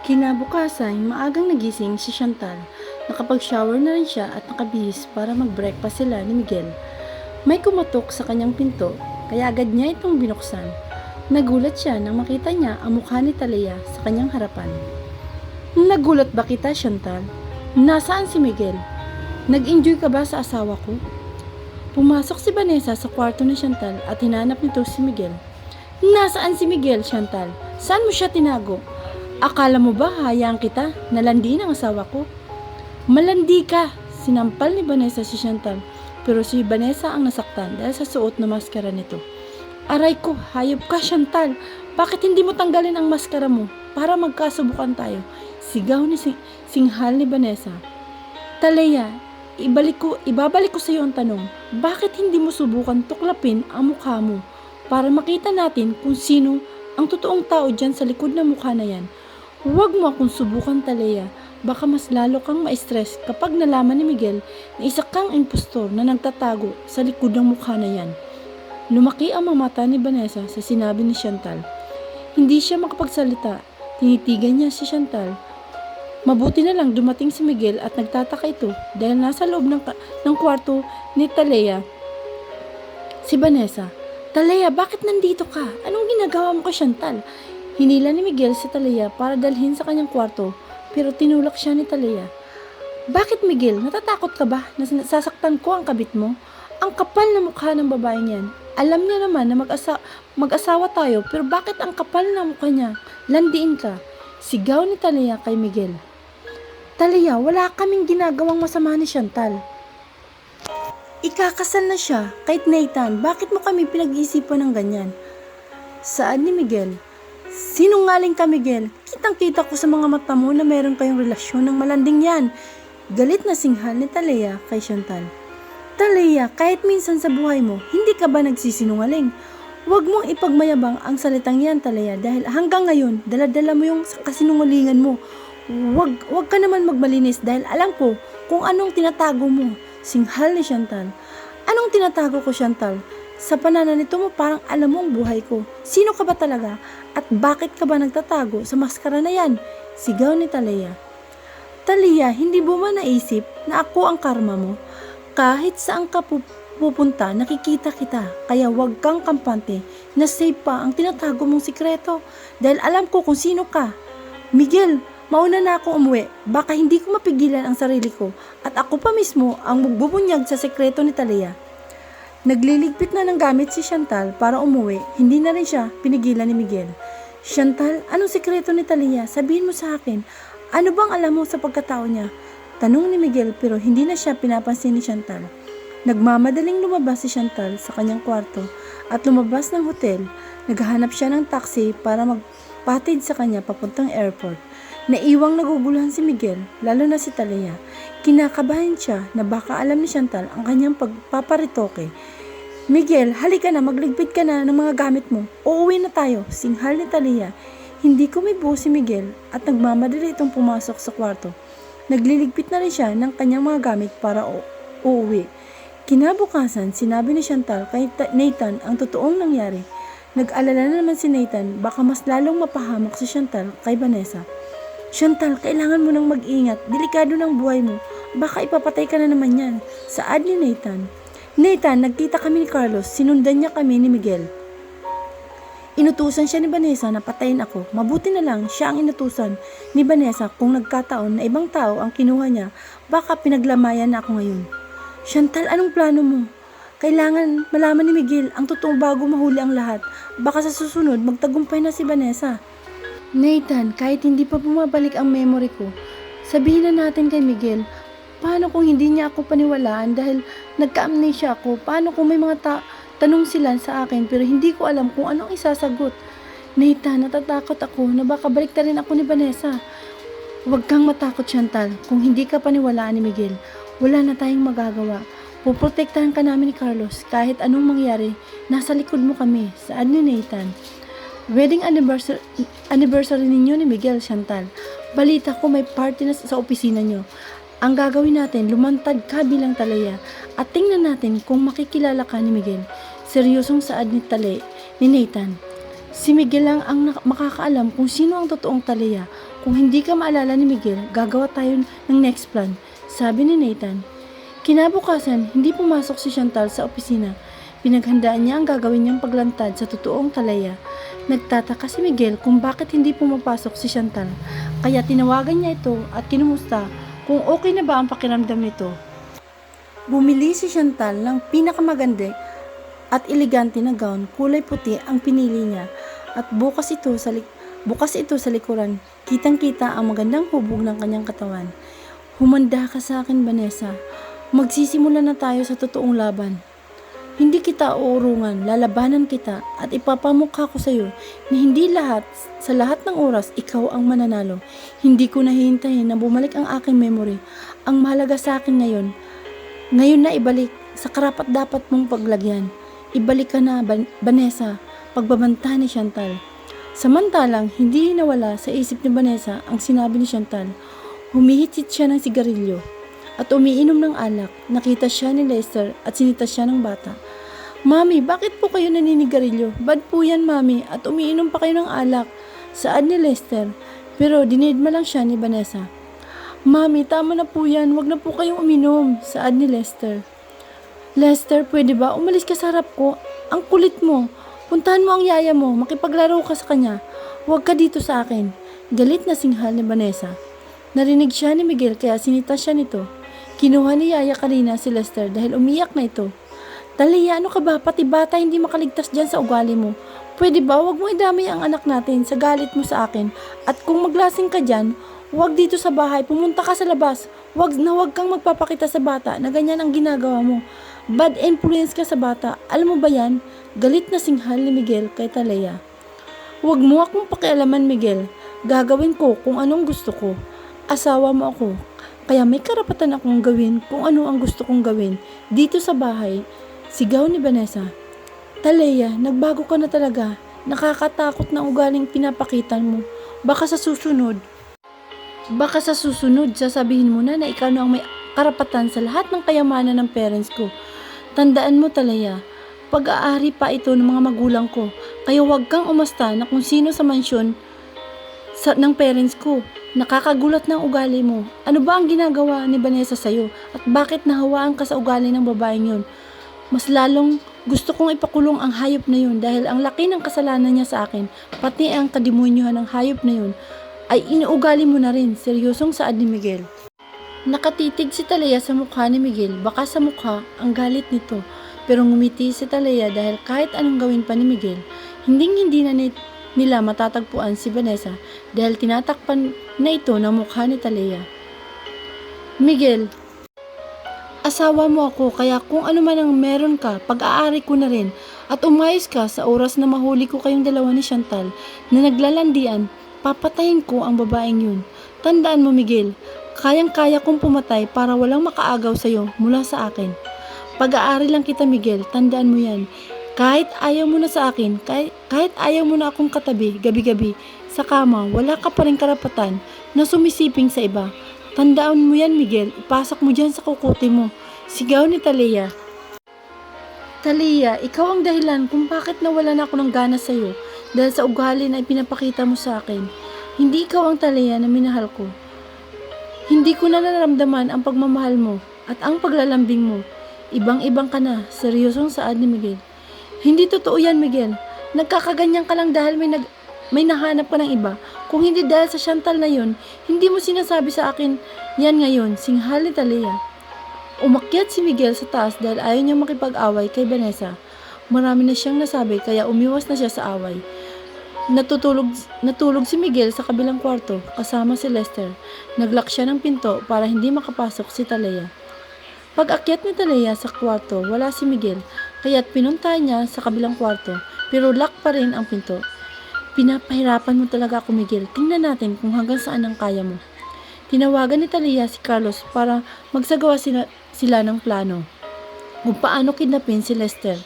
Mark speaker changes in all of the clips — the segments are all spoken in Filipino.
Speaker 1: Kinabukasan, maagang nagising si Chantal. Nakapag-shower na rin siya at nakabihis para mag-breakfast sila ni Miguel. May kumatok sa kanyang pinto, kaya agad niya itong binuksan. Nagulat siya nang makita niya ang mukha ni Talia sa kanyang harapan. Nagulat ba kita, Chantal? Nasaan si Miguel? Nag-enjoy ka ba sa asawa ko? Pumasok si Vanessa sa kwarto ni Chantal at hinanap nito si Miguel. Nasaan si Miguel, Chantal? Saan mo siya tinago? Akala mo ba hayaan kita na landiin ang asawa ko? Malandi ka! Sinampal ni Vanessa si Chantal, pero si Vanessa ang nasaktan dahil sa suot na maskara nito. Aray ko, hayop ka, Chantal! Bakit hindi mo tanggalin ang maskara mo para magkasubukan tayo? Sigaw ni singhal ni Vanessa. Talaya, ibabalik ko sa iyo ang tanong, bakit hindi mo subukan tuklapin ang mukha mo para makita natin kung sino ang totoong tao dyan sa likod ng mukha na yan? Huwag mo akong subukan, Talaya. Baka mas lalo kang ma-stress kapag nalaman ni Miguel na isa kang impostor na nagtatago sa likod ng mukha na yan. Lumaki ang mga mata ni Vanessa sa sinabi ni Chantal. Hindi siya makapagsalita. Tinitigan niya si Chantal. Mabuti na lang dumating si Miguel at nagtataka ito dahil nasa loob ng kwarto ni Talaya. Si Vanessa, Talaya, bakit nandito ka? Anong ginagawa mo kay Chantal? Hinila ni Miguel si Talia para dalhin sa kanyang kwarto, pero tinulak siya ni Talia. Bakit, Miguel? Natatakot ka ba na sasaktan ko ang kabit mo? Ang kapal na mukha ng babaeng yan. Alam niya naman na mag-asawa tayo, pero bakit ang kapal na mukha niya? Landiin ka. Sigaw ni Talia kay Miguel. Talia, wala kaming ginagawang masama ni Chantal. Ikakasal na siya kay Nathan. Bakit mo kami pinag-iisipan ng ganyan? Saan ni Miguel? Sinungaling ka, Miguel. Kitang-kita ko sa mga mata mo na meron kayong relasyon ng malanding yan. Galit na singhal ni Talia kay Chantal. Talia, kahit minsan sa buhay mo, hindi ka ba nagsisinungaling? Huwag mong ipagmayabang ang salitang yan, Talia, dahil hanggang ngayon, dala-dala mo yung kasinungalingan mo. Huwag ka naman magmalinis dahil alam ko kung anong tinatago mo. Singhal ni Chantal. Anong tinatago ko, Chantal? Sa pananalito mo parang alam mo ang buhay ko. Sino ka ba talaga? At bakit ka ba nagtatago sa maskara na yan? Sigaw ni Talia. Talia, hindi mo ba naisip na ako ang karma mo? Kahit saan ka pupunta, nakikita kita. Kaya huwag kang kampante na safe pa ang tinatago mong sikreto. Dahil alam ko kung sino ka. Miguel, mauna na ako umuwi. Baka hindi ko mapigilan ang sarili ko. At ako pa mismo ang magbubunyag sa sikreto ni Talia. Nagliligpit na ng gamit si Chantal para umuwi, hindi na rin siya pinigilan ni Miguel. Chantal, anong sikreto ni Talia? Sabihin mo sa akin, ano bang alam mo sa pagkatao niya? Tanong ni Miguel pero hindi na siya pinapansin ni Chantal. Nagmamadaling lumabas si Chantal sa kanyang kwarto at lumabas ng hotel. Naghahanap siya ng taxi para magpatid sa kanya papuntang airport. Naiwang naguguluhan si Miguel, lalo na si Talia. Kinakabahan siya na baka alam ni Chantal ang kanyang pagpaparitoke. Miguel, halika na, magligpit ka na ng mga gamit mo. Uuwi na tayo, singhal ni Talia. Hindi kumibo si Miguel at nagmamadali itong pumasok sa kwarto. Nagliligpit na rin siya ng kanyang mga gamit para uuwi. Kinabukasan, sinabi ni Chantal kay Nathan ang totoong nangyari. Nag-alala na naman si Nathan, baka mas lalong mapahamak si Chantal kay Vanessa. Chantal, kailangan mo nang mag-ingat. Delikado ng buhay mo. Baka ipapatay ka na naman yan. Saad ni Nathan. Nathan, nagkita kami ni Carlos. Sinundan niya kami ni Miguel. Inutusan siya ni Vanessa na patayin ako. Mabuti na lang siya ang inutusan ni Vanessa kung nagkataon na ibang tao ang kinuha niya. Baka pinaglamayan na ako ngayon. Chantal, anong plano mo? Kailangan malaman ni Miguel ang totoong bago mahuli ang lahat. Baka sa susunod magtagumpay na si Vanessa. Nathan, kahit hindi pa bumabalik ang memory ko, sabihin na natin kay Miguel, paano kung hindi niya ako paniwalaan dahil nagka-amnesia ako? Paano kung may mga tanong sila sa akin pero hindi ko alam kung anong isasagot? Nathan, natatakot ako na baka baliktarin ako ni Vanessa. Huwag kang matakot, Chantal. Kung hindi ka paniwalaan ni Miguel, wala na tayong magagawa. Puprotektahan ka namin ni Carlos. Kahit anong mangyari, nasa likod mo kami. Saad ni Nathan. Wedding anniversary ninyo ni Miguel, Chantal. Balita ko may party na sa opisina nyo. Ang gagawin natin, lumantad ka bilang Talia at tingnan natin kung makikilala ka ni Miguel. Seryosong saad ni Nathan. Si Miguel lang ang makakaalam kung sino ang totoong Talia. Kung hindi ka maalala ni Miguel, gagawa tayo ng next plan, sabi ni Nathan. Kinabukasan, hindi pumasok si Chantal sa opisina. Pinaghandaan niya ang gagawin niyang paglantad sa totoong Talaya. Nagtataka si Miguel kung bakit hindi pumapasok si Chantal. Kaya tinawagan niya ito at kinumusta kung okay na ba ang pakiramdam nito. Bumili si Chantal ng pinakamaganda at elegante na gown, kulay puti ang pinili niya at bukas ito sa likuran. Kitang-kita ang magandang hubog ng kanyang katawan. Humanda ka sa akin, Vanessa. Magsisimula na tayo sa totoong laban. Hindi kita uurungan, lalabanan kita at ipapamukha ko sa iyo na hindi sa lahat ng oras, ikaw ang mananalo. Hindi ko nahihintayin na bumalik ang aking memory. Ang mahalaga sa akin ngayon na ibalik sa karapat-dapat mong paglagyan. Ibalik ka na, Vanessa, pagbabanta ni Chantal. Samantalang, hindi nawala sa isip ni Vanessa ang sinabi ni Chantal. Humihitsit siya ng sigarilyo at umiinom ng alak. Nakita siya ni Lester at sinita siya ng bata. Mami, bakit po kayo naninigarilyo? Bad po yan, Mami, at umiinom pa kayo ng alak. Saad ni Lester, pero dinidma lang siya ni Vanessa. Mami, tama na po yan, wag na po kayong uminom, saad ni Lester. Lester, pwede ba? Umalis ka sa harap ko. Ang kulit mo. Puntahan mo ang yaya mo, makipaglaro ka sa kanya. Huwag ka dito sa akin. Galit na singhal ni Vanessa. Narinig siya ni Miguel kaya sinita siya nito. Kinuha ni yaya kanina si Lester dahil umiyak na ito. Talia, ano ka ba? Pati bata hindi makaligtas dyan sa ugali mo. Pwede ba? Huwag mo idamay ang anak natin sa galit mo sa akin. At kung maglasing ka dyan, huwag dito sa bahay, pumunta ka sa labas. Huwag kang magpapakita sa bata na ganyan ang ginagawa mo. Bad influence ka sa bata. Alam mo ba yan? Galit na singhal ni Miguel kay Talia. Huwag mo akong pakialaman, Miguel. Gagawin ko kung anong gusto ko. Asawa mo ako. Kaya may karapatan akong gawin kung ano ang gusto kong gawin. Dito sa bahay, sigaw ni Vanessa. Talia, nagbago ka na talaga. Nakakatakot na ugaling pinapakitan mo. Baka sa susunod, sasabihin mo na ikaw na ang may karapatan sa lahat ng kayamanan ng parents ko. Tandaan mo, Talia, pag-aari pa ito ng mga magulang ko. Kaya huwag kang umasta na kung sino sa mansyon ng parents ko. Nakakagulat ng ugali mo. Ano ba ang ginagawa ni Vanessa sa'yo? At bakit nahawaan ka sa ugali ng babaeng yun? Mas lalong gusto kong ipakulong ang hayop na yun dahil ang laki ng kasalanan niya sa akin, pati ang kadimonyohan ng hayop na yun, ay inuugali mo na rin. Seryosong saad ni Miguel. Nakatitig si Talia sa mukha ni Miguel. Baka sa mukha ang galit nito. Pero ngumiti si Talia dahil kahit anong gawin pa ni Miguel, hindi na nila matatagpuan si Vanessa dahil tinatakpan na ito ng mukha ni Talia. Miguel, asawa mo ako kaya kung ano man ang meron ka, pag-aari ko na rin at umayos ka sa oras na mahuli ko kayong dalawa ni Chantal na naglalandian, papatayin ko ang babaeng yun. Tandaan mo, Miguel, kayang-kaya kong pumatay para walang makaagaw sa'yo mula sa akin. Pag-aari lang kita, Miguel, tandaan mo yan. Kahit ayaw mo na sa akin, kahit ayaw mo na akong katabi gabi-gabi sa kama, wala ka pa rin karapatan na sumisiping sa iba. Tandaan mo yan, Miguel, ipasok mo dyan sa kukuti mo. Sigaw ni Talia. Talia, ikaw ang dahilan kung bakit nawalan ako ng gana sa'yo dahil sa ugali na ipinapakita mo sa akin. Hindi ikaw ang Talia na minahal ko. Hindi ko na nararamdaman ang pagmamahal mo at ang paglalambing mo. Ibang-ibang ka na, seryosong saad ni Miguel. Hindi totoo yan, Miguel. Nagkakaganyan ka lang dahil may nahanap ka ng iba. Kung hindi dahil sa Chantal na yun, hindi mo sinasabi sa akin yan ngayon, singhal ni Talia. Umakyat si Miguel sa taas dahil ayaw niyang makipag-away kay Vanessa. Marami na siyang nasabi kaya umiwas na siya sa away. Natulog si Miguel sa kabilang kwarto kasama si Lester. Naglock siya ng pinto para hindi makapasok si Talia. Pag-akyat ni Talia sa kwarto, wala si Miguel, kaya't pinunta niya sa kabilang kwarto, pero lock pa rin ang pinto. Pinapahirapan mo talaga ako, Miguel. Tingnan natin kung hanggang saan ang kaya mo. Tinawagan ni Talia si Carlos para magsagawa sila ng plano kung paano kidnapin si Lester.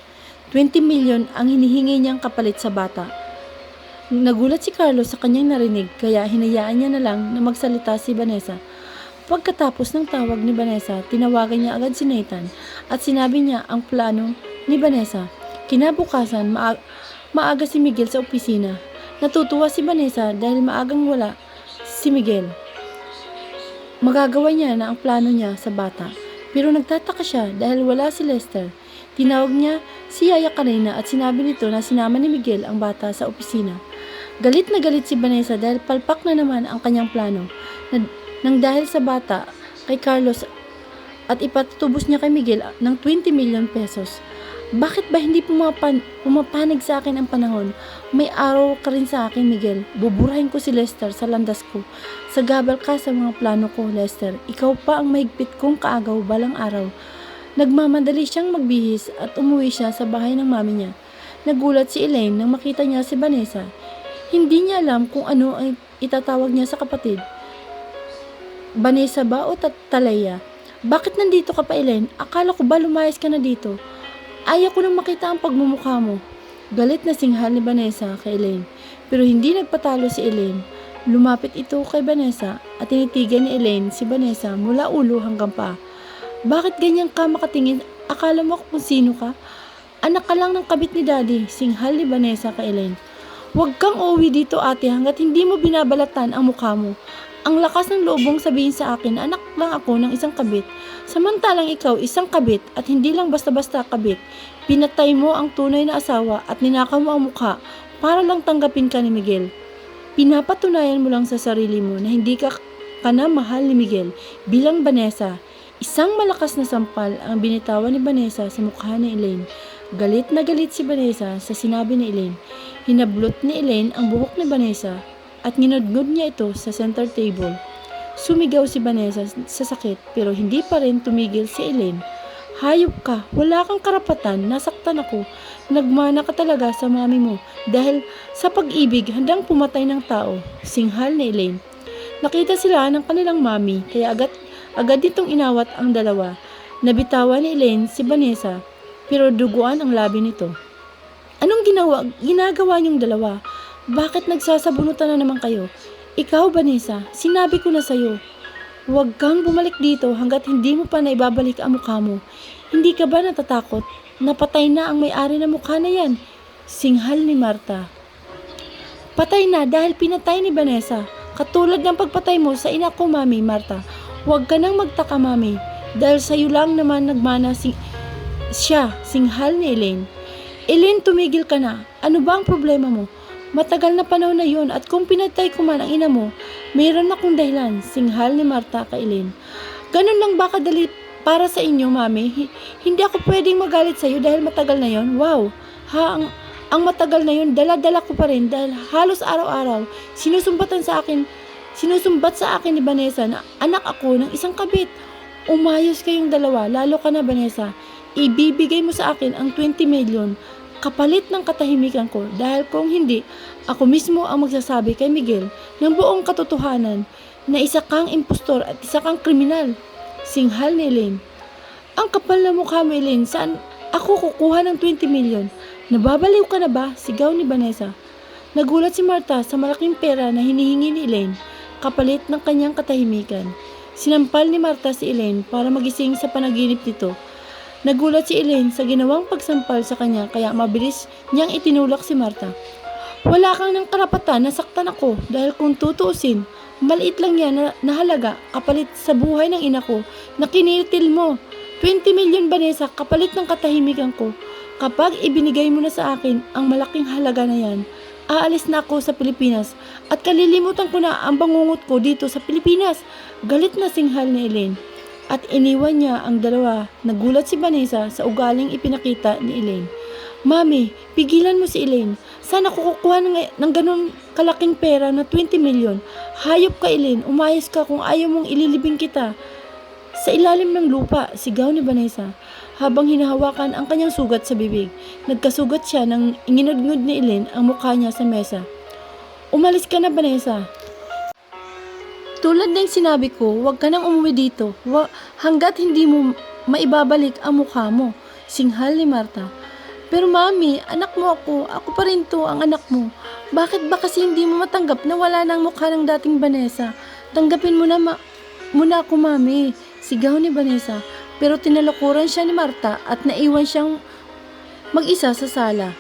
Speaker 1: 20 million ang hinihingi niyang kapalit sa bata. Nagulat si Carlos sa kanyang narinig, kaya hinayaan niya na lang na magsalita si Vanessa. Pagkatapos ng tawag ni Vanessa, tinawagan niya agad si Nathan at sinabi niya ang plano ni Vanessa. Kinabukasan, maaga si Miguel sa opisina. Natutuwa si Vanessa dahil maagang wala si Miguel. Magagawa niya na ang plano niya sa bata. Pero nagtataka siya dahil wala si Lester. Tinawag niya si Yaya kanina at sinabi nito na sinama ni Miguel ang bata sa opisina. Galit na galit si Vanessa dahil palpak na naman ang kanyang plano nang dahil sa bata kay Carlos at ipatutubos niya kay Miguel ng 20 million pesos. Bakit ba hindi pumapanig sa akin ang panahon? May araw ka rin sa akin, Miguel. Buburahin ko si Lester sa landas ko. Sagabal ka sa mga plano ko, Lester. Ikaw pa ang mahigpit kong kaagaw balang araw. Nagmamadali siyang magbihis at umuwi siya sa bahay ng mami niya. Nagulat si Elaine nang makita niya si Vanessa. Hindi niya alam kung ano ay itatawag niya sa kapatid. Vanessa ba o Talaya? Bakit nandito ka pa, Elaine? Akala ko ba lumayas ka na dito? Ayaw ko nang makita ang pagmumukha mo. Galit na singhal ni Vanessa kay Elaine. Pero hindi nagpatalo si Elaine. Lumapit ito kay Vanessa at tinitigan ni Elaine si Vanessa mula ulo hanggang paa. Bakit ganyan ka makatingin? Akala mo kung sino ka? Anak ka lang ng kabit ni Daddy, singhal ni Vanessa kay Elaine. Huwag kang uuwi dito, ate, hanggat hindi mo binabalatan ang mukha mo. Ang lakas ng loob mong sabihin sa akin, anak lang ako ng isang kabit. Samantalang ikaw, isang kabit at hindi lang basta-basta kabit. Pinatay mo ang tunay na asawa at ninakaw mo ang mukha para lang tanggapin ka ni Miguel. Pinapatunayan mo lang sa sarili mo na hindi ka na mahal ni Miguel bilang Vanessa. Isang malakas na sampal ang binitawan ni Vanessa sa mukha ni Elaine. Galit na galit si Vanessa sa sinabi ni Elaine. Hinablot ni Elaine ang buhok ni Vanessa at nginudngod niya ito sa center table. Sumigaw si Vanessa sa sakit pero hindi pa rin tumigil si Elaine. Hayop ka, wala kang karapatan, nasaktan ako. Nagmana ka talaga sa mami mo dahil sa pag-ibig handang pumatay ng tao, singhal ni Elaine. Nakita sila ng kanilang mami kaya agad ditong inawat ang dalawa. Nabitawan ni Elaine si Vanessa pero duguan ang labi nito. Anong ginagawa niyong dalawa? Bakit nagsasabunutan na naman kayo? Ikaw, Vanessa, sinabi ko na sa'yo. Huwag kang bumalik dito hanggat hindi mo pa naibabalik ang mukha mo. Hindi ka ba natatakot? Napatay na ang may-ari ng mukha na yan. Singhal ni Marta. Patay na dahil pinatay ni Vanessa. Katulad ng pagpatay mo sa ina ko, Mami, Marta. Huwag ka nang magtaka, Mami. Dahil sa'yo lang naman nagmana siya, singhal ni Elaine. Elaine, tumigil ka na. Ano ba ang problema mo? Matagal na panahon na yun at kung pinatay ko man ang ina mo, mayroon akong dahilan, singhal ni Marta kay Elaine. Ganun lang ba kadali para sa inyo, Mami? Hindi ako pwedeng magalit sa iyo dahil matagal na yon. Wow! Ang matagal na yon, dala-dala ko pa rin dahil halos araw-araw sinusumbat sa akin ni Vanessa na anak ako ng isang kabit. Umayos kayong dalawa, lalo ka na, Vanessa. Ibibigay mo sa akin ang 20 million kapalit ng katahimikan ko dahil kung hindi, ako mismo ang magsasabi kay Miguel ng buong katotohanan na isa kang impostor at isa kang kriminal. Singhal ni Elaine. Ang kapal na mukha mo, Elaine. Saan ako kukuha ng 20 million? Nababaliw ka na ba? Sigaw ni Vanessa. Nagulat si Marta sa malaking pera na hinihingi ni Elaine kapalit ng kanyang katahimikan. Sinampal ni Marta si Elaine para magising sa panaginip nito. Nagulat si Elaine sa ginawang pagsampal sa kanya kaya mabilis niyang itinulak si Marta. Wala kang ng karapatan na saktan ako dahil kung tutuusin, maliit lang yan na halaga kapalit sa buhay ng ina ko na kinitil mo. 20 million, Vanessa, kapalit ng katahimikan ko. Kapag ibinigay mo na sa akin ang malaking halaga na yan, aalis na ako sa Pilipinas at kalilimutan ko na ang bangungot ko dito sa Pilipinas. Galit na singhal ni Elaine. At iniwan niya ang dalawa. Nagulat si Vanessa sa ugaling ipinakita ni Elaine. Mami, pigilan mo si Elaine. Sana kukuha ng ganun kalaking pera na 20 million. Hayop ka, Elaine. Umayos ka kung ayaw mong ililibing kita. Sa ilalim ng lupa, sigaw ni Vanessa. Habang hinahawakan ang kanyang sugat sa bibig, nagkasugat siya nang inginudngod ni Elaine ang mukha niya sa mesa. Umalis ka na, Vanessa. Tulad ng sinabi ko, huwag ka nang umuwi dito hanggat hindi mo maibabalik ang mukha mo, singhal ni Marta. Pero Mami, anak mo ako pa rin to ang anak mo. Bakit ba kasi hindi mo matanggap na wala na ang mukha ng dating Vanessa? Tanggapin mo na muna ako, Mami, sigaw ni Vanessa. Pero tinalakuran siya ni Marta at naiwan siyang mag-isa sa sala.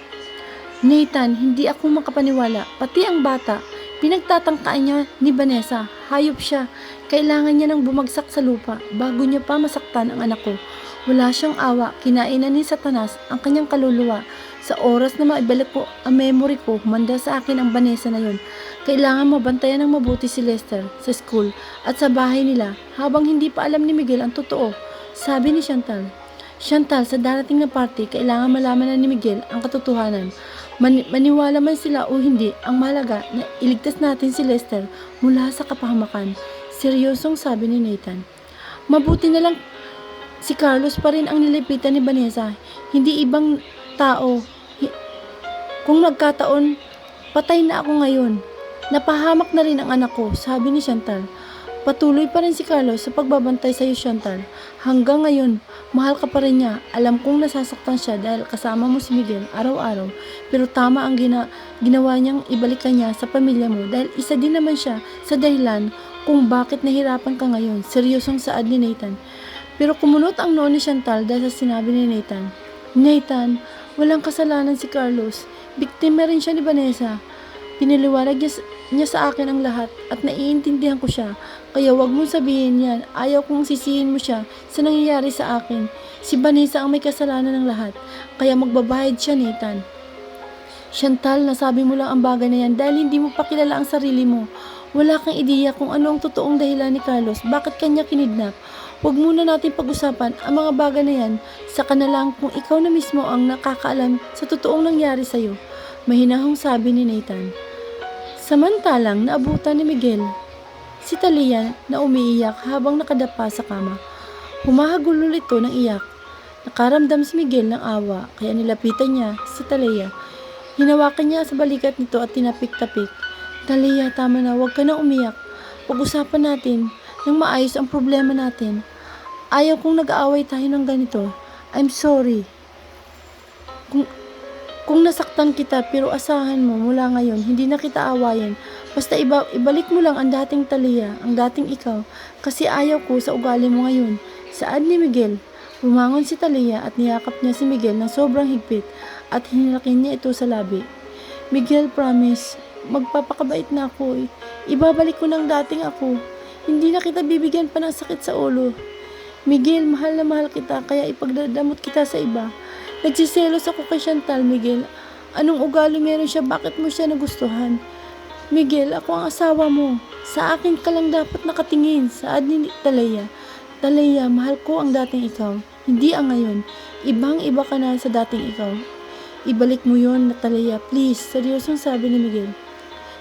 Speaker 1: Nathan, hindi ako makapaniwala, pati ang bata. Pinagtatangkaan niya ni Vanessa. Hayop siya. Kailangan niya nang bumagsak sa lupa bago niya pa masaktan ang anak ko. Wala siyang awa. Kinainan ni Satanas ang kanyang kaluluwa. Sa oras na maibalik ko ang memory ko, humanda sa akin ang Vanessa na yon. Kailangan mabantayan ng mabuti si Lester sa school at sa bahay nila habang hindi pa alam ni Miguel ang totoo. Sabi ni Chantal, Chantal, sa darating na party, kailangan malaman na ni Miguel ang katotohanan. Maniwala man sila o hindi, ang mahalaga na iligtas natin si Lester mula sa kapahamakan. Seryosong sabi ni Nathan. Mabuti na lang si Carlos pa rin ang nilipitan ni Vanessa, hindi ibang tao. Kung nagkataon, patay na ako ngayon. Napahamak na rin ang anak ko, sabi ni Chantal. Patuloy pa rin si Carlos sa pagbabantay sa iyo, Chantal. Hanggang ngayon, mahal ka pa rin niya. Alam kong nasasaktan siya dahil kasama mo si Miguel araw-araw. Pero tama ang ginawa niyang ibalikan niya sa pamilya mo dahil isa din naman siya sa dahilan kung bakit nahirapan ka ngayon. Seryosong saad ni Nathan. Pero kumunot ang noo ni Chantal dahil sa sinabi ni Nathan. Nathan, walang kasalanan si Carlos. Biktima rin siya ni Vanessa. Pinaliwanag niya sa akin ang lahat at naiintindihan ko siya. Kaya wag mong sabihin yan. Ayaw kong sisihin mo siya sa nangyayari sa akin. Si Vanessa ang may kasalanan ng lahat. Kaya magbabayad siya, Nathan. Chantal, nasabi mo lang ang bagay na yan dahil hindi mo pa kilala ang sarili mo. Wala kang ideya kung ano ang totoong dahilan ni Carlos. Bakit kanya kinidnap? Huwag muna natin pag-usapan ang mga bagay na yan. Saka na lang kung ikaw na mismo ang nakakaalam sa totoong nangyari sa'yo. Mahinahong sabi ni Nathan. Samantalang naabutan ni Miguel si Talia na umiiyak habang nakadapa sa kama. Humahagulol ito ng iyak. Nakaramdam si Miguel ng awa kaya nilapitan niya si Talia. Hinawakan niya sa balikat nito at tinapik-tapik. Talia, tama na, huwag ka na umiyak. Pag-usapan natin nang maayos ang problema natin. Ayaw kong nag-aaway tayo ng ganito. I'm sorry. Kung nasaktan kita pero asahan mo mula ngayon, hindi na kita awayin. Basta ibalik mo lang ang dating Talia, ang dating ikaw. Kasi ayaw ko sa ugali mo ngayon. Saad ni Miguel. Bumangon si Talia at niyakap niya si Miguel ng sobrang higpit at hinirakin niya ito sa labi. Miguel, promise, magpapakabait na ako. Ibabalik ko ng dating ako. Hindi na kita bibigyan pa ng sakit sa ulo. Miguel, mahal na mahal kita kaya ipagdadamot kita sa iba. Nagsiselos ako kay Chantal, Miguel. Anong ugali meron siya? Bakit mo siya nagustuhan? Miguel, ako ang asawa mo. Sa akin ka lang dapat nakatingin. Saad ni Talia. Talia, mahal ko ang dating ikaw. Hindi ang ngayon. Ibang-iba ka na sa dating ikaw. Ibalik mo yon, Talia. Please, seryosong sabi ni Miguel.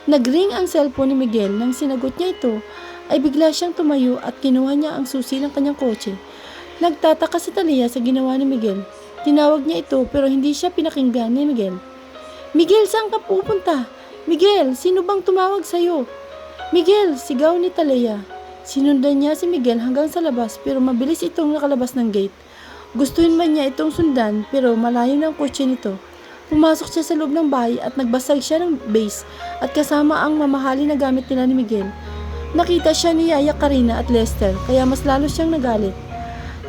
Speaker 1: Nagring ang cellphone ni Miguel. Nang sinagot niya ito, ay bigla siyang tumayo at kinuha niya ang susi ng kanyang kotse. Nagtataka si Talia sa ginawa ni Miguel. Tinawag niya ito pero hindi siya pinakinggan ni Miguel. Miguel, saan ka pupunta? Miguel, sino bang tumawag sa'yo? Miguel, sigaw ni Talia. Sinundan niya si Miguel hanggang sa labas pero mabilis itong nakalabas ng gate. Gustuhin man niya itong sundan pero malayo ng kotse nito. Pumasok siya sa loob ng bahay at nagbasag siya ng base at kasama ang mamahali na gamit nila ni Miguel. Nakita siya ni Yaya Karina at Lester kaya mas lalo siyang nagalit.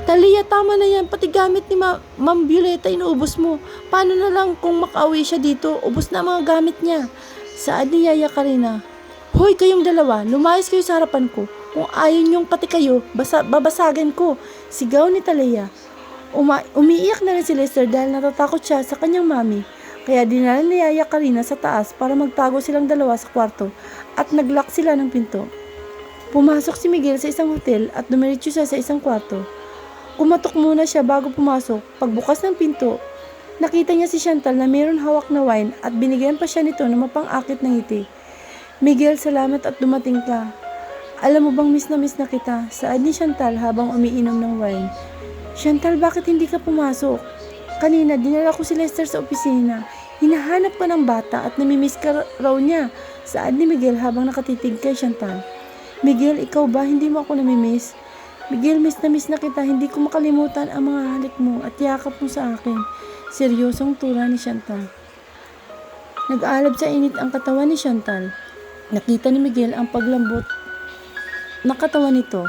Speaker 1: Talia, tama na yan. Pati gamit ni Ma'am Violeta inuubos mo. Paano na lang kung makauwi siya dito? Ubos na ang mga gamit niya. Saad ni Yaya Karina. Hoy, kayong dalawa, lumayas kayo sa harapan ko. Kung ayaw niyong pati kayo, babasagan ko. Sigaw ni Talia. Umiiyak na rin si Lester dahil natatakot siya sa kanyang mami. Kaya dinala ni Yaya Karina sa taas para magtago silang dalawa sa kwarto at naglock sila ng pinto. Pumasok si Miguel sa isang hotel at dumiretso siya sa isang kwarto. Kumatok muna siya bago pumasok. Pagbukas ng pinto, nakita niya si Chantal na mayroon hawak na wine at binigyan pa siya nito ng mapang-akit ng ngiti. Miguel, salamat at dumating ka. Alam mo bang miss na kita? Saad ni Chantal habang umiinom ng wine. Chantal, bakit hindi ka pumasok? Kanina, dinala ko si Lester sa opisina. Hinahanap ka ng bata at namimiss ka raw niya. Saad ni Miguel habang nakatitig kay Chantal. Miguel, ikaw ba? Hindi mo ako namimiss? Miguel, miss na kita. Hindi ko makalimutan ang mga halik mo at yakap mo sa akin. Seryosong tura ni Chantal. Nag-aalab sa init ang katawan ni Chantal. Nakita ni Miguel ang paglambot na katawan nito.